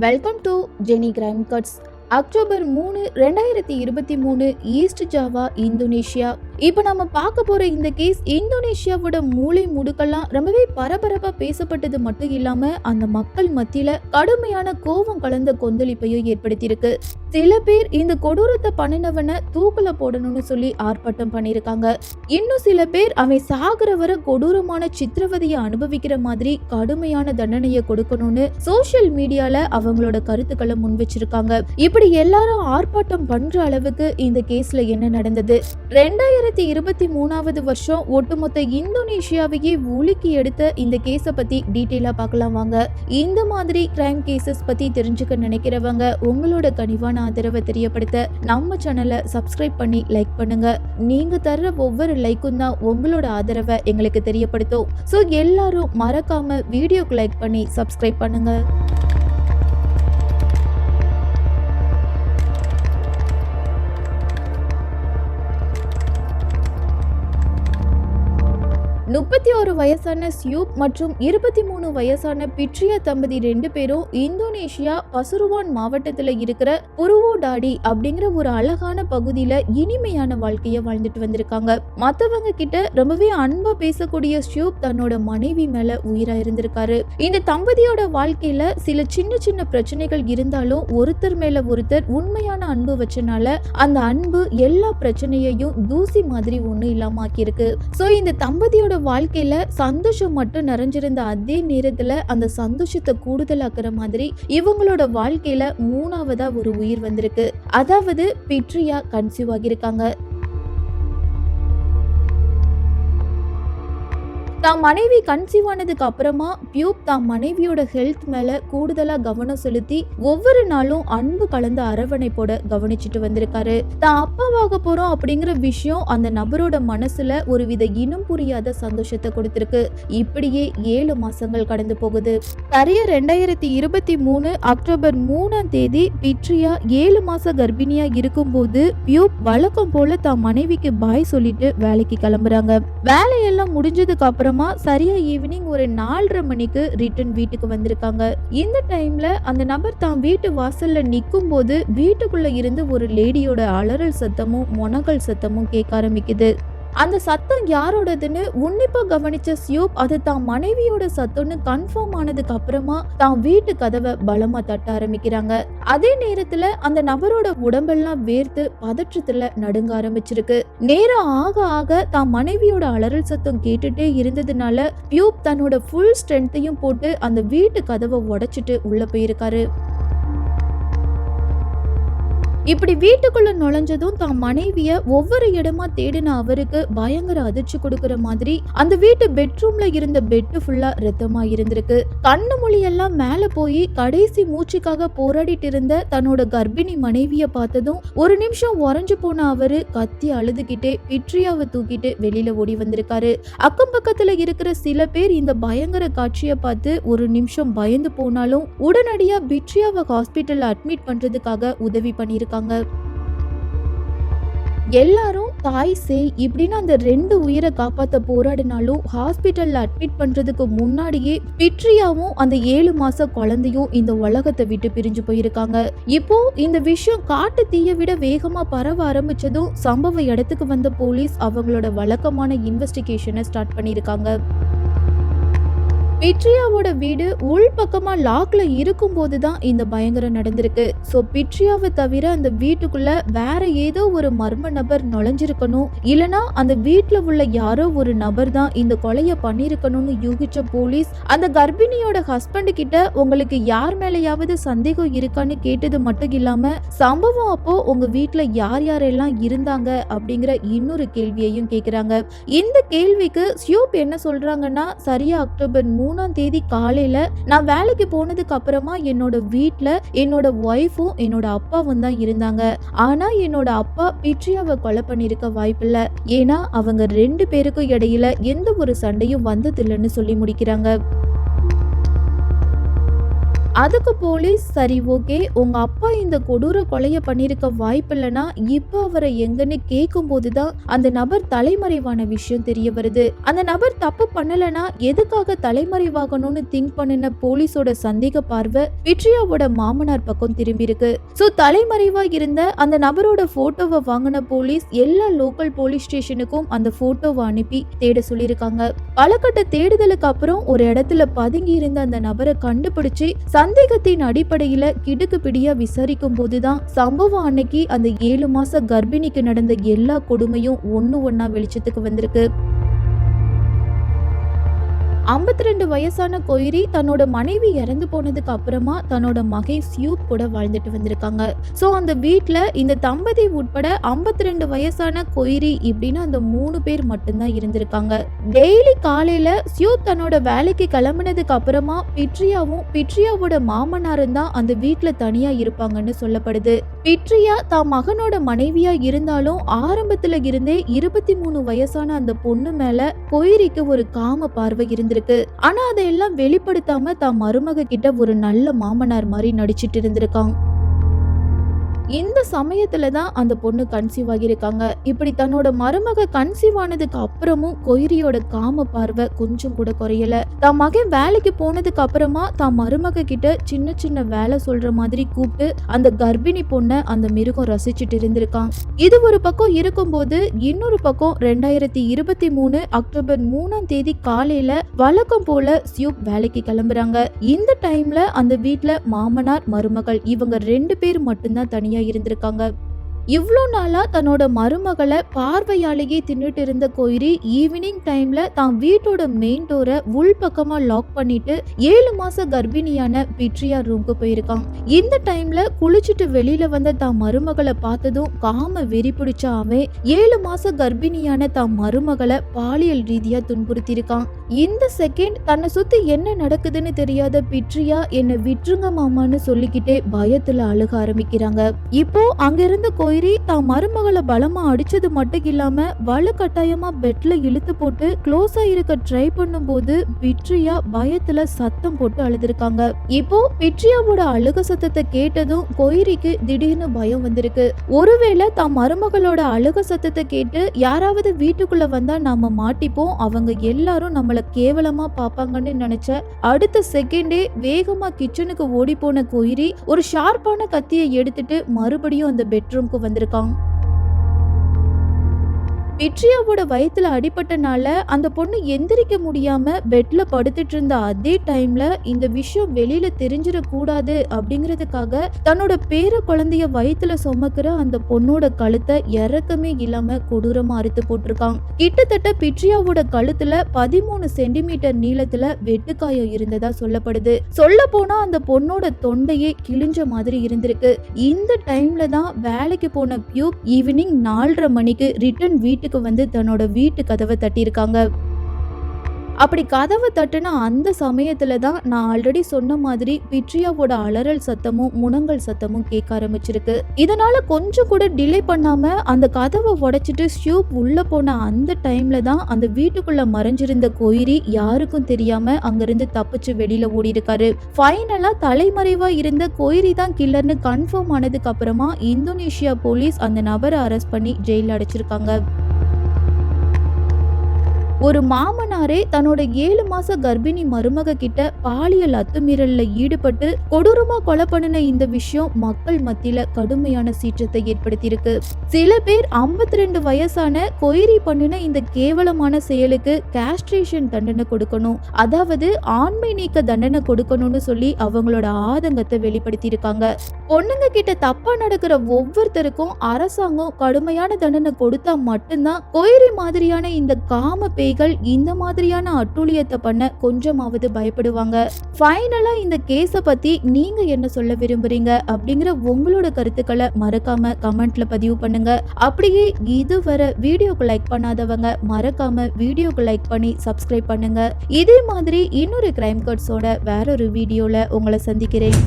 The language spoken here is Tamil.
Welcome to Jeni Crime Cuts. October 3, 2023 East Java, Indonesia. இப்போ நம்ம பார்க்க போற இந்த கேஸ் இந்தோனேஷியாவோட மூளை முடுக்கெல்லாம் ரொம்பவே பரபரப்பா பேசப்பட்டது மட்டும் இல்லாம அந்த மக்கள் மத்தியில கடுமையான கோபம் கலந்த கொந்தளிப்பையும் ஏற்படுத்தியிருக்கு. சில பேர் இந்த கொடூரத்தை பண்ணினவனை தூக்குல போடணும்னு சொல்லி ஆர்ப்பாட்டம் பண்ணியிருக்காங்க. இன்னும் சில பேர் அவன் சாகுற வரை கொடூரமான சித்திரவதையை அனுபவிக்கிற மாதிரி கடுமையான தண்டனையை கொடுக்கணும்னு சோசியல் மீடியால அவங்களோட கருத்துக்களை முன் வச்சிருக்காங்க. இப்படி எல்லாரும் ஆர்ப்பாட்டம் பண்ற அளவுக்கு இந்த கேஸ்ல என்ன நடந்தது? 2023 வருஷம் ஒட்டுமொத்த இந்தோனேஷியாவையே உலுக்கி எடுத்த இந்த கேஸை பத்தி டீட்டெயிலா பார்க்கலாம் வாங்க. இந்த மாதிரி கிரைம் கேசஸ் பத்தி தெரிஞ்சுக்க நினைக்கிறவங்க உங்களோட கனிவான ஆதரவை தெரியப்படுத்த நம்ம சேனலை சப்ஸ்கிரைப் பண்ணி லைக் பண்ணுங்க. நீங்க தர்ற ஒவ்வொரு லைக்கும் தான் உங்களோட ஆதரவை எங்களுக்கு தெரியப்படுத்தும். ஸோ எல்லாரும் மறக்காம வீடியோக்கு லைக் பண்ணி சப்ஸ்கிரைப் பண்ணுங்க. 31 வயசான சியூப் மற்றும் 23 வயசான பிட்ரியா தம்பதி 2 பேரும் இந்தோனேஷியா பசுருவான் மாவட்டத்துல இருக்கிற புருவோடாடி அப்படிங்கிற ஒரு அழகான பகுதியில இனிமையான வாழ்க்கைய வாழ்ந்துட்டு வந்திருக்காங்க. மத்தவங்க கிட்ட ரொம்பவே அன்பா பேசக்கூடிய சியூப் தன்னோட மனைவி மேல உயிரா இருந்திருக்காரு. இந்த தம்பதியோட வாழ்க்கையில சில சின்ன சின்ன பிரச்சனைகள் இருந்தாலும் ஒருத்தர் மேல ஒருத்தர் உண்மையான அன்பு வச்சனால அந்த அன்பு எல்லா பிரச்சனையையும் தூசி மாதிரி ஒண்ணு இல்லாம ஆக்கியிருக்கு. சோ இந்த தம்பதியோட வாழ்க்கையில சந்தோஷம் மட்டும் நிறைஞ்சிருந்த அதே நேரத்துல அந்த சந்தோஷத்தை கூடுதலாக்குற மாதிரி இவங்களோட வாழ்க்கையில 3ஆவதா ஒரு உயிர் வந்திருக்கு. அதாவது பிட்ரியா கன்சீவ் ஆகியிருக்காங்க. தான் மனைவி கன்சீவ் ஆனதுக்கு அப்புறமா பியூப் தான் மனைவியோட ஹெல்த் மேல கூடுதலா கவனம் செலுத்தி ஒவ்வொரு நாளும் அன்பு கலந்த அரவணைப்போட கவனிச்சுட்டு வந்திருக்காரு. தான் அப்பாவாக போறோம் அப்படிங்கிற விஷயம் அந்த நபரோட மனசுல ஒரு வித இனம் புரியாத சந்தோஷத்தை கொடுத்திருக்கு. இப்படியே 7 மாசங்கள் கடந்து போகுது. சரியா 2023 அக்டோபர் 3ஆம் தேதி பிட்ரியா 7 மாச கர்ப்பிணியா இருக்கும்போது பியூப் வழக்கம் போல தான் மனைவிக்கு பாய் சொல்லிட்டு வேலைக்கு கிளம்புறாங்க. வேலையெல்லாம் முடிஞ்சதுக்கு அப்புறம் சரியா ஈவினிங் ஒரு 4:30 மணிக்கு ரிட்டர்ன் வீட்டுக்கு வந்திருக்காங்க. இந்த டைம்ல அந்த நபர் தான் வீட்டு வாசல்ல நிக்கும் போது வீட்டுக்குள்ள இருந்து ஒரு லேடியோட அலறல் சத்தமும் மொனகல் சத்தமும் கேட்க ஆரம்பிக்குது. அந்த சத்தம் யாரோடதுன்னு உன்னிப்பா கவனிச்ச சியூப் அது தான் மனைவியோட சத்தம்னு கன்ஃபார்ம் ஆனதுக்கு அப்புறமா தான் வீட்டு கதவை பலமா தட்ட ஆரம்பிக்கிறாங்க. அதே நேரத்துல அந்த நபரோட உடம்பெல்லாம் வேர்த்து பதற்றத்துல நடுங்க ஆரம்பிச்சிருக்கு. நேரம் ஆக ஆக தான் மனைவியோட அலறல் சத்தம் கேட்டுட்டே இருந்ததுனால பியூப் தன்னோட ஃபுல் ஸ்ட்ரென்த்தையும் போட்டு அந்த வீட்டு கதவை உடைச்சிட்டு உள்ள போயிருக்காரு. இப்படி வீட்டுக்குள்ள நுழைஞ்சதும் தான் மனைவிய ஒவ்வொரு இடமா தேடின அவருக்கு பயங்கர அதிர்ச்சி கொடுக்கிற மாதிரி அந்த வீட்டு பெட்ரூம்ல இருந்த பெட் ஃபுல்லா ரத்தமா இருந்திருக்கு. கண்ணு மொழியெல்லாம் மேல போய் கடைசி மூச்சுக்காக போராடிட்டு இருந்த தன்னோட கர்ப்பிணி மனைவிய பார்த்ததும் ஒரு நிமிஷம் உறைஞ்சு போன அவரு கத்தி அழுதுகிட்டே பிட்ரியாவை தூக்கிட்டு வெளியில ஓடி வந்திருக்காரு. அக்கம் பக்கத்துல இருக்கிற சில பேர் இந்த பயங்கர காட்சியை பார்த்து ஒரு நிமிஷம் பயந்து போனாலும் உடனடியா பிட்ரியாவை ஹாஸ்பிட்டல்ல அட்மிட் பண்றதுக்காக உதவி பண்ணிருக்காங்க. எல்லாரும் தாய் சேய் இப்படின்னு அந்த 2 உயிரை காப்பாத்த போராடினாலும் ஹாஸ்பிட்டல்ல அட்மிட் பண்றதுக்கு முன்னாடியே பிட்ரியாவும் அந்த 7 மாச குழந்தையும் இந்த உலகத்தை விட்டு பிரிஞ்சு போயிருக்காங்க. இப்போ இந்த விஷயம் காட்டு தீயை விட வேகமா பரவ ஆரம்பிச்சதும் சம்பவ இடத்துக்கு வந்த போலீஸ் அவங்களோட வழக்கமான இன்வெஸ்டிகேஷனை ஸ்டார்ட் பண்ணிருக்காங்க. பிட்ரியாவோட வீடு உள் பக்கமா லாக்ல இருக்கும் போதுதான் இந்த பயங்கரம் நடந்திருக்கு. சோ பிட்ரியாவை தவிர அந்த வீட்டுக்குள்ள வேற ஏதோ ஒரு மர்ம நபர் நுழைஞ்சிருக்கணும், இல்லனா அந்த வீட்டுல உள்ள யாரோ ஒரு நபர் தான் இந்த கொலைய பண்ணிருக்கணும்னு யூகிச்ச போலீஸ் அந்த கர்ப்பிணியோட ஹஸ்பண்ட் கிட்ட உங்களுக்கு யார் மேலேயாவது சந்தேகம் இருக்கான்னு கேட்டது மட்டும் இல்லாம சம்பவம் அப்போ உங்க வீட்டுல யார் யாரெல்லாம் இருந்தாங்க அப்படிங்கிற இன்னொரு கேள்வியையும் கேக்குறாங்க. இந்த கேள்விக்கு சியூப் என்ன சொல்றாங்கன்னா, சரியா அக்டோபர் 3ஆம் தேதி காலையில நான் வேலைக்கு போனதுக்கு அப்புறமா என்னோட வீட்ல என்னோட ஒய்ஃபும் என்னோட அப்பாவும் தான் இருந்தாங்க. ஆனா என்னோட அப்பா பிட்ரியாவை கொலை பண்ணிருக்க வாய்ப்பில்லை, ஏன்னா அவங்க 2 பேருக்கும் இடையில எந்த ஒரு சண்டையும் வந்ததில்லைன்னு சொல்லி முடிக்கிறாங்க. அதுக்கு போலீஸ் சரி ஓகே, உங்க அப்பா இந்த கொடூர கொலைய பண்ணிருக்க வாய்ப்பு இல்லைன்னா இப்ப அவரை எங்கன்னு கேட்கும் போதுதான் அந்த நபர் தலைமறைவான விஷயம் தெரிய வருது. அந்த நபர் தப்பு பண்ணலனா எதுக்காக தலைமறைவாகணும்னு திங்க் பண்ணின போலீஸோட சந்தேக பார்வை பிட்ரியாவோட மாமனார் பக்கம் திரும்பி இருக்கு. சோ தலைமறைவா இருந்த அந்த நபரோட போட்டோவை வாங்கின போலீஸ் எல்லா லோக்கல் போலீஸ் ஸ்டேஷனுக்கும் அந்த போட்டோவை அனுப்பி தேட சொல்லியிருக்காங்க. பலகட்ட தேடுதலுக்கு அப்புறம் ஒரு இடத்துல பதுங்கி இருந்த அந்த நபரை கண்டுபிடிச்சு சந்தேகத்தின் அடிப்படையில கிடுக்கு பிடியா விசாரிக்கும் போதுதான் சம்பவம் அன்னைக்கு அந்த 7 மாச கர்ப்பிணிக்கு நடந்த எல்லா கொடுமையும் ஒண்ணா வெளிச்சத்துக்கு வந்திருக்கு. 52 வயசான கொய்ரி தன்னோட மனைவி இறந்து போனதுக்கு அப்புறமா தன்னோட மகன் சியூப் கூட வாழ்ந்துட்டு வந்திருக்காங்க. சோ அந்த வீட்டுல இந்த தம்பதி உட்பட 52 வயசான கொய்ரி இப்படின்னு அந்த 3 பேர் மட்டும்தான் இருந்திருக்காங்க. டெய்லி காலையில சியூப் தன்னோட வேலைக்கு கிளம்பினதுக்கு அப்புறமா பிட்ரியாவோட மாமனாரும் தான் அந்த வீட்டுல தனியா இருப்பாங்கன்னு சொல்லப்படுது. பிட்ரியா தான் மகனோட மனைவியா இருந்தாலும் ஆரம்பத்துல இருந்தே 23 வயசான அந்த பொண்ணு மேல கொய்ரிக்கு ஒரு காம பார்வை இருந்திருக்கு. ஆனா அதையெல்லாம் வெளிப்படுத்தாம தான் மருமக கிட்ட ஒரு நல்ல மாமனார் மாதிரி நடிச்சிட்டு இருந்திருக்காங்க. இந்த சமயத்துல தான் அந்த பொண்ணு கன்சீவ் ஆகியிருக்காங்க. இப்படி தன்னோட மருமக கன்சீவ் ஆனதுக்கு அப்புறமும் கொய்ரியோட காம பார்வை கொஞ்சம் கூட குறையல. தான் மகன் வேலைக்கு போனதுக்கு அப்புறமா தான் மருமக கிட்ட சின்ன சின்ன வேலை சொல்ற மாதிரி கூப்பிட்டு அந்த கர்ப்பிணி பொண்ணை அந்த மிருகம் ரசிச்சுட்டு இருந்திருக்கான். இது ஒரு பக்கம் இருக்கும்போது இன்னொரு பக்கம் 2023 அக்டோபர் 3ஆம் தேதி காலையில வழக்கம் போல சியூப் வேலைக்கு கிளம்புறாங்க. இந்த டைம்ல அந்த வீட்டுல மாமனார் மருமகள் இவங்க 2 பேர் மட்டும்தான் தனியா இருந்திருக்காங்க. இவ்வளோ நாளா தன்னோட மருமகளை பார்வையாலேயே தின்னுட்டு இருந்த கொய்ரி ஈவினிங் டைம்ல தான் வீட்டோட மெயின் டோரை உள் பக்கமா லாக் பண்ணிட்டு 7 மாச கர்ப்பிணியான பிட்ரியா ரூம்க்கு போயிருக்கான். இந்த டைம்ல குளிச்சுட்டு வெளியில வந்த தான் மருமகளை பார்த்ததும் காம வெறி பிடிச்ச அவன் 7 மாச கர்ப்பிணியான தான் மருமகளை பாலியல் ரீதியா துன்புறுத்திருக்கான். இந்த செகண்ட் தன்னை சுத்தி என்ன நடக்குதுன்னு தெரியாத பிட்ரியா என்னை விட்டுருங்க மாமான்னு சொல்லிக்கிட்டே பயத்துல அழுக ஆரம்பிக்கிறாங்க. இப்போ அங்கிருந்த கொய்ரி தான் மருமகளை பலமா அடிச்சது மட்டும் இல்லாம வலுக்கட்டாயமா பெட்ல இழுத்து போட்டு க்ளோஸா இருக்க ட்ரை பண்ணும் போது பிட்ரியா பயத்துல சத்தம் போட்டு அழுதுருக்காங்க. இப்போ பிட்ரியாவோட அழுக சத்தத்தை கேட்டதும் கொய்ரிக்கு திடீர்னு பயம் வந்திருக்கு. ஒருவேளை தான் மருமகளோட அழுக சத்தத்தை கேட்டு யாராவது வீட்டுக்குள்ள வந்தா நாம மாட்டிப்போம், அவங்க எல்லாரும் நம்மள கேவலமா பாப்பாங்கன்னு நினைச்ச அடுத்த செகண்டே வேகமா கிச்சனுக்கு ஓடி போன கொய்ரி ஒரு ஷார்ப்பான கத்தியை எடுத்துட்டு மறுபடியும் அந்த பெட்ரூம்க்கு வந்திருக்கான். பிட்ரியாவோட வயித்துல அடிபட்டனால அந்த பொண்ணு எந்திரிக்க முடியாம பெட்ல படுத்துட்டு இருந்த அதே டைம்ல இந்த விஷயம் வெளியில தெரிஞ்சிடக்கூடாது அப்படிங்கிறதுக்காக தன்னோட பேர குழந்தைய வயித்துல சுமக்கிற அந்த பொண்ணோட கழுத்தை இறக்கமே இல்லாம கொடூரமா அறுத்து போட்டிருக்கான். கிட்டத்தட்ட பிட்ரியாவோட கழுத்துல 13 சென்டிமீட்டர் நீளத்துல வெட்டுக்காயம் இருந்ததா சொல்லப்படுது. சொல்ல போனா அந்த பொண்ணோட தொண்டையே கிழிஞ்ச மாதிரி இருந்திருக்கு. இந்த டைம்ல தான் வேலைக்கு போன பியூப் ஈவினிங் 4:30 மணிக்கு ரிட்டர்ன் வீட்டுக்கு வந்து தன்னோட வீட்டு கதவை தட்டியிருக்காங்க. அப்படி கதவை தட்டுன அந்த சமயத்துல தான் நான் ஆல்ரெடி சொன்ன மாதிரி பிட்ரியாவோட அலறல் சத்தமும் முனங்கல் சத்தமும் கேட்க ஆரம்பிச்சிருக்கு. இதனால கொஞ்சம் கூட டிலே பண்ணாம அந்த கதவை உடைச்சிட்டு ஷூப் உள்ள போன அந்த டைம்ல தான் அந்த வீட்டுக்குள்ள மறைஞ்சிருந்த கொய்ரி யாருக்கும் தெரியாம அங்கிருந்து தப்பிச்சு வெளியில ஓடி இருக்காரு. ஃபைனலா தலைமறைவா இருந்த கொய்ரி தான் கில்லர்னு கன்ஃபார்ம் ஆனதுக்கு அப்புறமா இந்தோனேஷியா போலீஸ் அந்த நபரை அரெஸ்ட் பண்ணி ஜெயில அடைச்சிருக்காங்க. ஒரு மாமனாரே தன்னோட 7 மாச கர்ப்பிணி மருமக கிட்ட பாலியல் அத்துமீறல்ல ஈடுபட்டு கொடூரமா கொலை பண்ணின இந்த விஷயம் மக்கள் மத்தியில கடுமையான சீற்றத்தை ஏற்படுத்தியிருக்கு. சில பேர் 52 வயசான கொய்ரி பண்ணின இந்த கேவலமான செயலுக்கு கேஸ்ட்ரேஷன் தண்டனை கொடுக்கணும், அதாவது ஆண்மை நீக்க தண்டனை கொடுக்கணும்னு சொல்லி அவங்களோட ஆதங்கத்தை வெளிப்படுத்தி இருக்காங்க. பொண்ணுங்க கிட்ட தப்பா நடக்கிற ஒவ்வொருத்தருக்கும் அரசாங்கம் கடுமையான தண்டனை கொடுத்தா மட்டும்தான் கொய்ரி மாதிரியான இந்த காம பேய்கள் இந்த மாதிரியான அட்டூழியத்தை பண்ண கொஞ்சமாவது பயப்படுவாங்க. ஃபைனலா இந்த கேஸ பத்தி நீங்க என்ன சொல்ல விரும்புறீங்க அப்படிங்கிற உங்களோட கருத்துக்களை மறக்காம கமெண்ட்ல பதிவு பண்ணுங்க. அப்படியே இதுவரை வீடியோக்கு லைக் பண்ணாதவங்க மறக்காம வீடியோக்கு லைக் பண்ணி சப்ஸ்கிரைப் பண்ணுங்க. இதே மாதிரி இன்னொரு கிரைம் கட்ஸோட வேறொரு வீடியோல உங்களை சந்திக்கிறேன்.